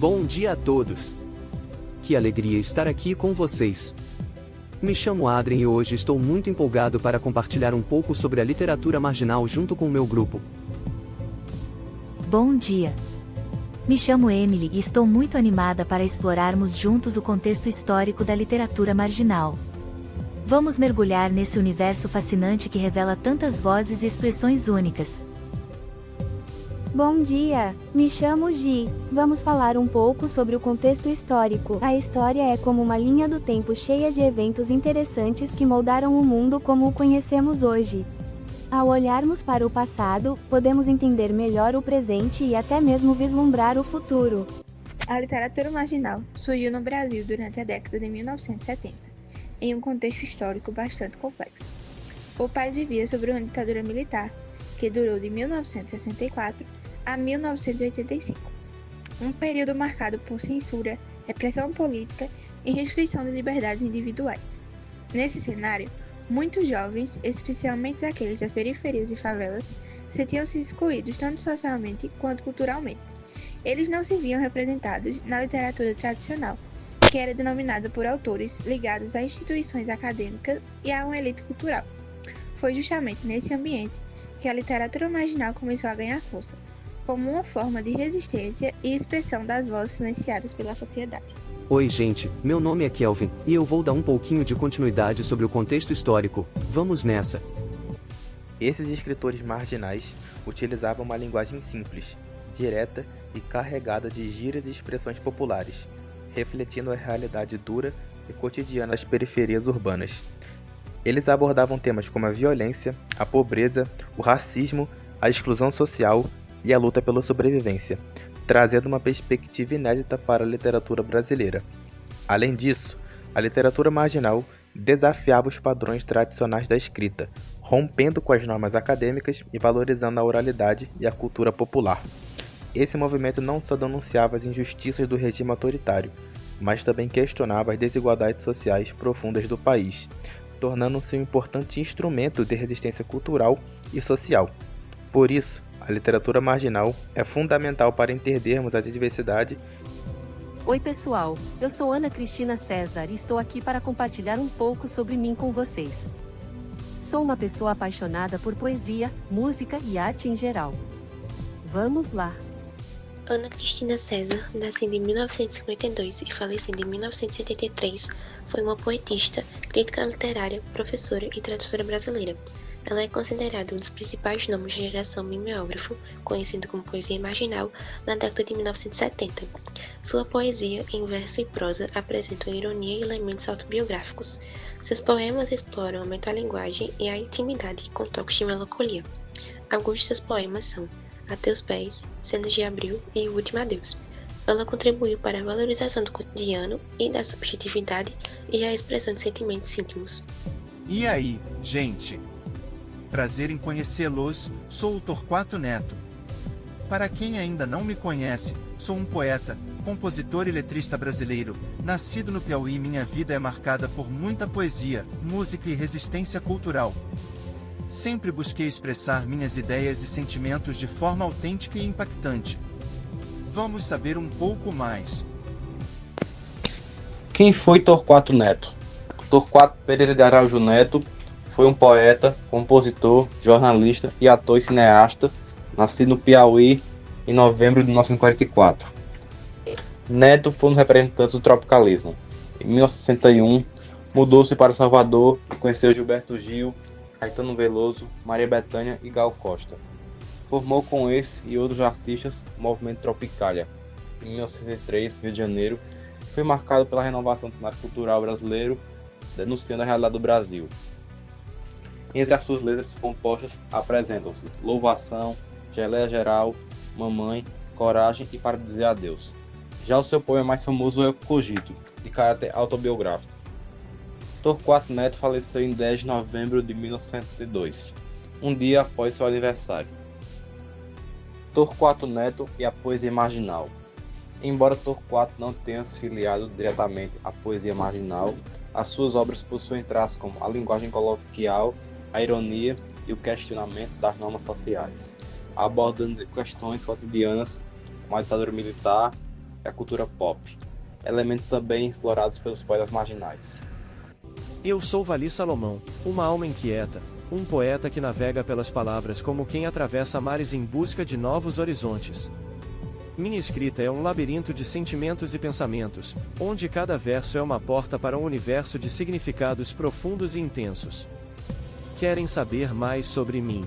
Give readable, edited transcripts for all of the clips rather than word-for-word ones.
Bom dia a todos! Que alegria estar aqui com vocês! Me chamo Adrien e hoje estou muito empolgado para compartilhar um pouco sobre a literatura marginal junto com o meu grupo. Bom dia! Me chamo Emily e estou muito animada para explorarmos juntos o contexto histórico da literatura marginal. Vamos mergulhar nesse universo fascinante que revela tantas vozes e expressões únicas. Bom dia! Me chamo Gi. Vamos falar um pouco sobre o contexto histórico. A história é como uma linha do tempo cheia de eventos interessantes que moldaram o mundo como o conhecemos hoje. Ao olharmos para o passado, podemos entender melhor o presente e até mesmo vislumbrar o futuro. A literatura marginal surgiu no Brasil durante a década de 1970, em um contexto histórico bastante complexo. O país vivia sob uma ditadura militar, que durou de 1964 a 1985. Um período marcado por censura, repressão política e restrição de liberdades individuais. Nesse cenário, muitos jovens, especialmente aqueles das periferias e favelas, sentiam-se excluídos tanto socialmente quanto culturalmente. Eles não se viam representados na literatura tradicional, que era denominada por autores ligados a instituições acadêmicas e a uma elite cultural. Foi justamente nesse ambiente que a literatura marginal começou a ganhar força, como uma forma de resistência e expressão das vozes silenciadas pela sociedade. Oi gente, meu nome é Kelvin, e eu vou dar um pouquinho de continuidade sobre o contexto histórico. Vamos nessa! Esses escritores marginais utilizavam uma linguagem simples, direta e carregada de gírias e expressões populares, refletindo a realidade dura e cotidiana das periferias urbanas. Eles abordavam temas como a violência, a pobreza, o racismo, a exclusão social e a luta pela sobrevivência, trazendo uma perspectiva inédita para a literatura brasileira. Além disso, a literatura marginal desafiava os padrões tradicionais da escrita, rompendo com as normas acadêmicas e valorizando a oralidade e a cultura popular. Esse movimento não só denunciava as injustiças do regime autoritário, mas também questionava as desigualdades sociais profundas do país, tornando-se um importante instrumento de resistência cultural e social. Por isso, a literatura marginal é fundamental para entendermos a diversidade. Oi pessoal, eu sou Ana Cristina César e estou aqui para compartilhar um pouco sobre mim com vocês. Sou uma pessoa apaixonada por poesia, música e arte em geral. Vamos lá! Ana Cristina César, nascida em 1952 e falecida em 1973, foi uma poetista, crítica literária, professora e tradutora brasileira. Ela é considerada um dos principais nomes da geração mimeógrafo, conhecido como poesia marginal, na década de 1970. Sua poesia, em verso e prosa, apresentam ironia e elementos autobiográficos. Seus poemas exploram a metalinguagem e a intimidade com toques de melancolia. Alguns de seus poemas são A Teus Pés, Cenas de Abril e O Último Adeus. Ela contribuiu para a valorização do cotidiano e da subjetividade e a expressão de sentimentos íntimos. E aí, gente? Prazer em conhecê-los, sou o Torquato Neto. Para quem ainda não me conhece, sou um poeta, compositor e letrista brasileiro, nascido no Piauí. Minha vida é marcada por muita poesia, música e resistência cultural. Sempre busquei expressar minhas ideias e sentimentos de forma autêntica e impactante. Vamos saber um pouco mais. Quem foi Torquato Neto? Torquato Pereira de Araújo Neto foi um poeta, compositor, jornalista e ator e cineasta, nascido no Piauí em novembro de 1944. Neto foi um dos representantes do tropicalismo. Em 1961, mudou-se para Salvador e conheceu Gilberto Gil, Caetano Veloso, Maria Bethânia e Gal Costa. Formou com esse e outros artistas o movimento Tropicália. Em 1963, Rio de Janeiro, foi marcado pela renovação do cenário cultural brasileiro, denunciando a realidade do Brasil. Entre as suas letras compostas apresentam-se Louvação, Geleia Geral, Mamãe, Coragem e Para Dizer Adeus. Já o seu poema mais famoso é o Cogito, de caráter autobiográfico. Torquato Neto faleceu em 10 de novembro de 1902, um dia após seu aniversário. Torquato Neto e a poesia marginal. Embora Torquato não tenha se filiado diretamente à poesia marginal, as suas obras possuem traços como a linguagem coloquial, a ironia e o questionamento das normas sociais, abordando questões cotidianas como a ditadura militar, e a cultura pop, elementos também explorados pelos poetas marginais. Eu sou Vali Salomão, uma alma inquieta, um poeta que navega pelas palavras como quem atravessa mares em busca de novos horizontes. Minha escrita é um labirinto de sentimentos e pensamentos, onde cada verso é uma porta para um universo de significados profundos e intensos. Querem saber mais sobre mim?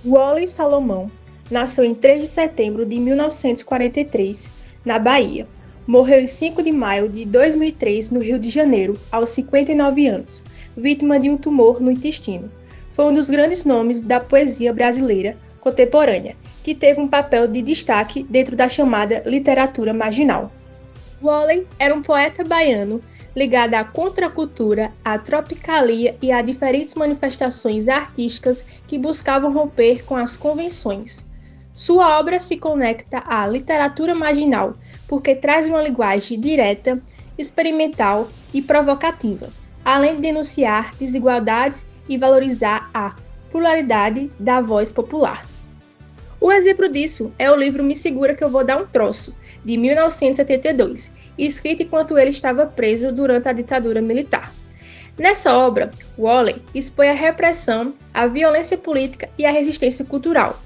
Wally Salomão nasceu em 3 de setembro de 1943, na Bahia. Morreu em 5 de maio de 2003, no Rio de Janeiro, aos 59 anos, vítima de um tumor no intestino. Foi um dos grandes nomes da poesia brasileira contemporânea, que teve um papel de destaque dentro da chamada literatura marginal. Wally era um poeta baiano ligado à contracultura, à tropicalia e a diferentes manifestações artísticas que buscavam romper com as convenções. Sua obra se conecta à literatura marginal porque traz uma linguagem direta, experimental e provocativa, além de denunciar desigualdades e valorizar a pluralidade da voz popular. Um exemplo disso é o livro Me Segura Que Eu Vou Dar um Troço, de 1972, escrito enquanto ele estava preso durante a ditadura militar. Nessa obra, Wally expõe a repressão, a violência política e a resistência cultural.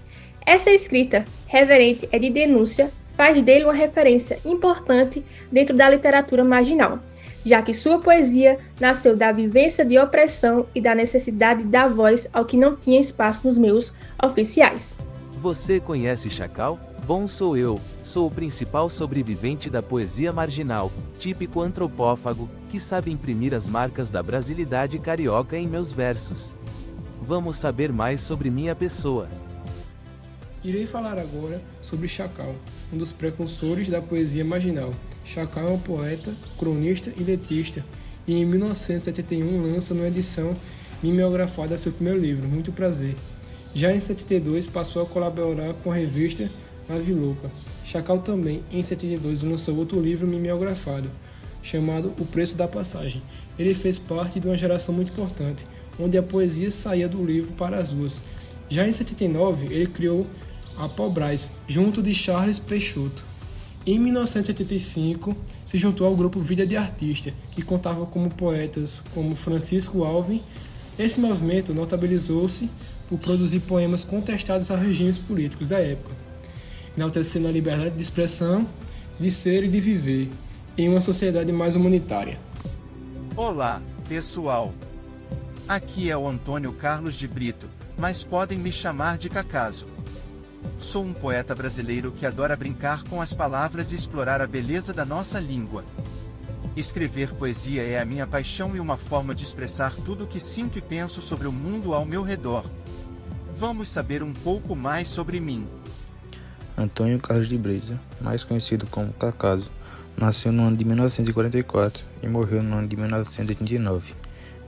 Essa escrita reverente é de denúncia, faz dele uma referência importante dentro da literatura marginal, já que sua poesia nasceu da vivência de opressão e da necessidade de dar voz ao que não tinha espaço nos meios oficiais. Você conhece Chacal? Bom, sou eu. Sou o principal sobrevivente da poesia marginal, típico antropófago, que sabe imprimir as marcas da brasilidade carioca em meus versos. Vamos saber mais sobre minha pessoa. Irei falar agora sobre Chacal, um dos precursores da poesia marginal. Chacal é um poeta, cronista e letrista, e em 1971 lança numa edição mimeografada seu primeiro livro, Muito Prazer. Já em 72 passou a colaborar com a revista Ave Louca. Chacal também, em 72, lançou outro livro mimeografado, chamado O Preço da Passagem. Ele fez parte de uma geração muito importante, onde a poesia saía do livro para as ruas. Já em 79, ele criou a Pobrais, junto de Charles Peixoto. Em 1985, se juntou ao grupo Vida de Artista, que contava como poetas como Francisco Alvim. Esse movimento notabilizou-se por produzir poemas contestados aos regimes políticos da época, enaltecendo a liberdade de expressão, de ser e de viver, em uma sociedade mais humanitária. Olá, pessoal! Aqui é o Antônio Carlos de Brito, mas podem me chamar de Cacaso. Sou um poeta brasileiro que adora brincar com as palavras e explorar a beleza da nossa língua. Escrever poesia é a minha paixão e uma forma de expressar tudo o que sinto e penso sobre o mundo ao meu redor. Vamos saber um pouco mais sobre mim. Antônio Carlos de Brito, mais conhecido como Cacaso, nasceu no ano de 1944 e morreu no ano de 1989.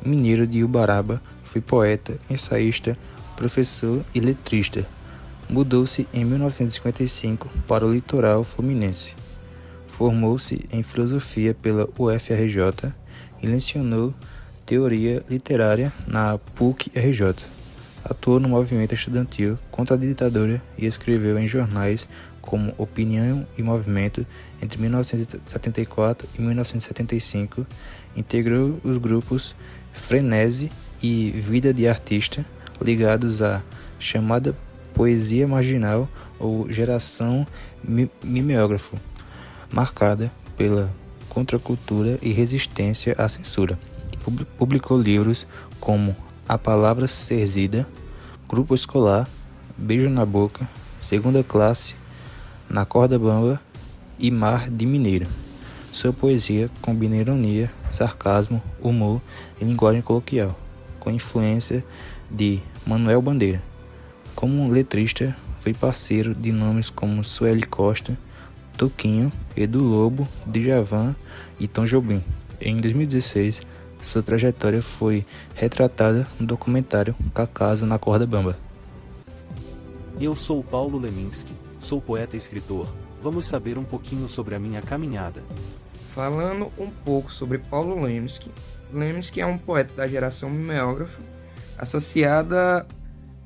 Mineiro de Uberaba, foi poeta, ensaísta, professor e letrista. Mudou-se em 1955 para o litoral fluminense. Formou-se em filosofia pela UFRJ e lecionou teoria literária na PUC-RJ. Atuou no movimento estudantil contra a ditadura e escreveu em jornais como Opinião e Movimento entre 1974 e 1975. Integrou os grupos Frenesi e Vida de Artista, ligados à chamada poesia marginal ou geração mimeógrafo, marcada pela contracultura e resistência à censura. Publicou livros como A Palavra Serzida, Grupo Escolar, Beijo na Boca, Segunda Classe, Na Corda Bamba e Mar de Mineiro. Sua poesia combina ironia, sarcasmo, humor e linguagem coloquial, com influência de Manuel Bandeira. Como letrista, foi parceiro de nomes como Sueli Costa, Toquinho, Edu Lobo, Djavan e Tom Jobim. Em 2016, sua trajetória foi retratada no documentário Cacaso na Corda Bamba. Eu sou Paulo Leminski, sou poeta e escritor. Vamos saber um pouquinho sobre a minha caminhada. Falando um pouco sobre Paulo Leminski. Leminski é um poeta da geração mimeógrafa, associada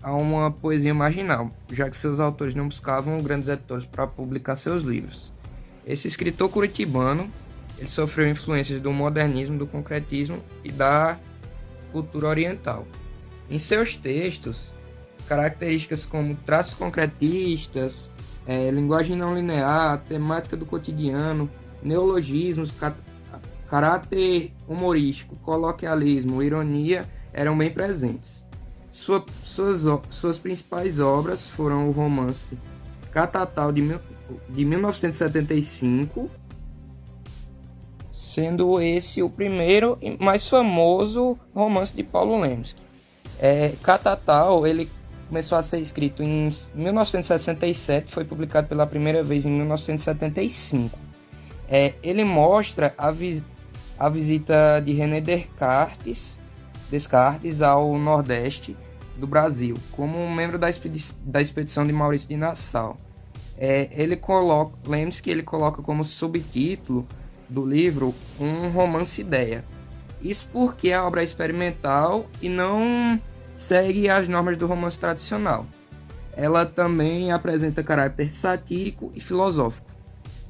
a uma poesia marginal, já que seus autores não buscavam grandes editores para publicar seus livros. Esse escritor curitibano, ele sofreu influências do modernismo, do concretismo e da cultura oriental. Em seus textos, características como traços concretistas, linguagem não linear, temática do cotidiano, neologismos, caráter humorístico, coloquialismo, ironia eram bem presentes. Suas principais obras foram o romance Catatal de 1975, sendo esse o primeiro e mais famoso romance de Paulo Leminski. Catatal, ele começou a ser escrito em 1967, foi publicado pela primeira vez em 1975. Ele mostra a visita de René Descartes ao Nordeste do Brasil, como um membro da expedição de Maurício de Nassau. Leminski ele coloca como subtítulo do livro um romance-ideia. Isso porque a obra é experimental e não segue as normas do romance tradicional. Ela também apresenta caráter satírico e filosófico.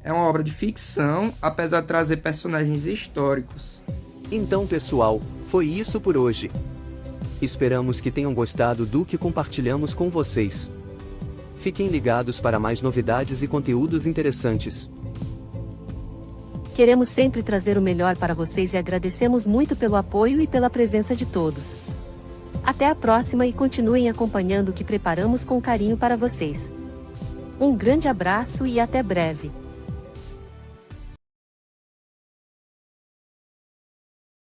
É uma obra de ficção, apesar de trazer personagens históricos. Então, pessoal, foi isso por hoje. Esperamos que tenham gostado do que compartilhamos com vocês. Fiquem ligados para mais novidades e conteúdos interessantes. Queremos sempre trazer o melhor para vocês e agradecemos muito pelo apoio e pela presença de todos. Até a próxima e continuem acompanhando o que preparamos com carinho para vocês. Um grande abraço e até breve.